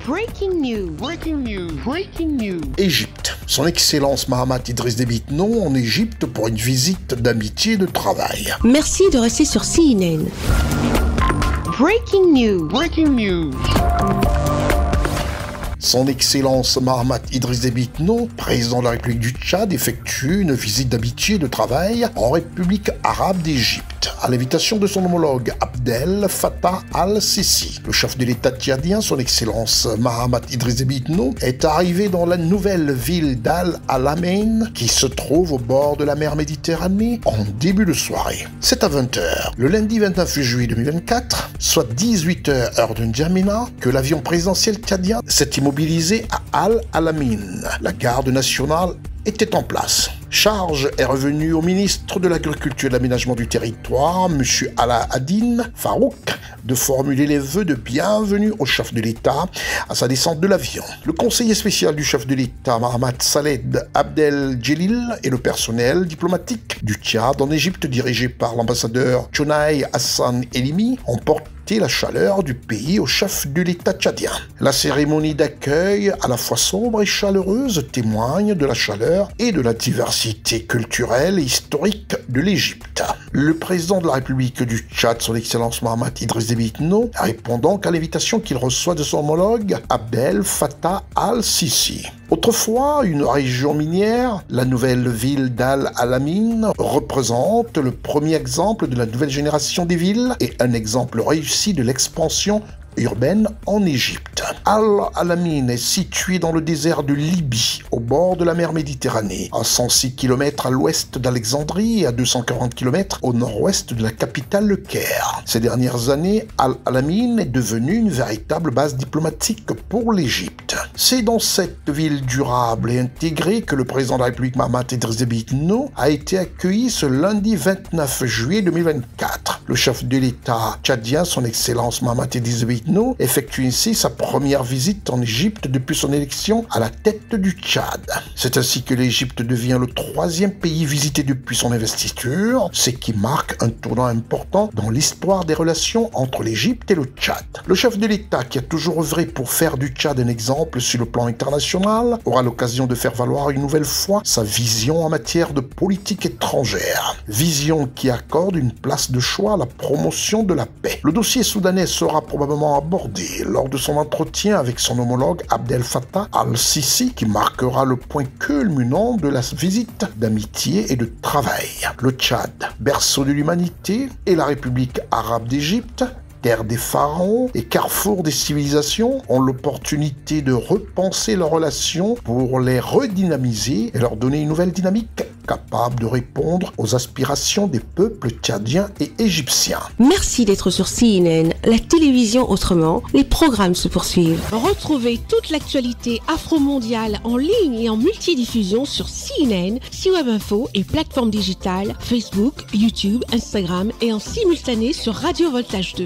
Breaking news. Breaking news. Breaking news. Égypte. Son Excellence Mahamat Idriss Déby Itno en Égypte pour une visite d'amitié et de travail. Merci de rester sur CNN. Breaking news. Breaking news. Son Excellence Mahamat Idriss Déby Itno, président de la République du Tchad, effectue une visite d'amitié et de travail en République arabe d'Égypte, à l'invitation de son homologue Abdel Fattah al-Sisi. Le chef de l'État tchadien, son Excellence Mahamat Idriss Déby Itno, est arrivé dans la nouvelle ville d'Al Alamein, qui se trouve au bord de la mer Méditerranée, en début de soirée. C'est à 20h, le lundi 29 juillet 2024, soit 18h heure de N'Djamena, que l'avion présidentiel tchadien s'est immobilisé à Al Alamein. La garde nationale était en place. Charge est revenue au ministre de l'Agriculture et de l'Aménagement du Territoire, M. Alaa-Adine Farouk, de formuler les vœux de bienvenue au chef de l'État à sa descente de l'avion. Le conseiller spécial du chef de l'État, Mohamed Saled Abdel Djelil, et le personnel diplomatique du Tchad en Égypte, dirigé par l'ambassadeur Chonaï Hassan Elimi, ont porté la chaleur du pays au chef de l'État tchadien. La cérémonie d'accueil, à la fois sombre et chaleureuse, témoigne de la chaleur et de la diversité culturelle et historique de l'Égypte. Le président de la République du Tchad, son Excellence Mahamat Idriss Déby Itno, répond donc à l'invitation qu'il reçoit de son homologue Abdel Fattah al-Sisi. Autrefois, une région minière, la nouvelle ville d'Al Alamein représente le premier exemple de la nouvelle génération des villes et un exemple réussi de l'expansion urbaine en Égypte. Al Alamein est situé dans le désert de Libye, au bord de la mer Méditerranée, à 106 km à l'ouest d'Alexandrie et à 240 km au nord-ouest de la capitale, le Caire. Ces dernières années, Al Alamein est devenue une véritable base diplomatique pour l'Égypte. C'est dans cette ville durable et intégrée que le président de la République Mahamat Idriss Déby Itno a été accueilli ce lundi 29 juillet 2024. Le chef de l'État tchadien, son Excellence Mahamat Idriss Déby Itno, effectue ainsi sa première visite en Égypte depuis son élection à la tête du Tchad. C'est ainsi que l'Égypte devient le troisième pays visité depuis son investiture, ce qui marque un tournant important dans l'histoire des relations entre l'Égypte et le Tchad. Le chef de l'État, qui a toujours œuvré pour faire du Tchad un exemple sur le plan international, aura l'occasion de faire valoir une nouvelle fois sa vision en matière de politique étrangère. Vision qui accorde une place de choix à la promotion de la paix. Le dossier soudanais sera probablement abordé lors de son entretien avec son homologue Abdel Fattah al-Sisi, qui marquera le point culminant de la visite d'amitié et de travail. Le Tchad, berceau de l'humanité, et la République arabe d'Égypte, terre des pharaons et carrefour des civilisations, ont l'opportunité de repenser leurs relations pour les redynamiser et leur donner une nouvelle dynamique capable de répondre aux aspirations des peuples tchadiens et égyptiens. Merci d'être sur CNN, la télévision autrement. Les programmes se poursuivent. Retrouvez toute l'actualité afro-mondiale en ligne et en multidiffusion sur CNN, C-Web Info et plateformes digitales, Facebook, YouTube, Instagram et en simultané sur Radio Voltage 2.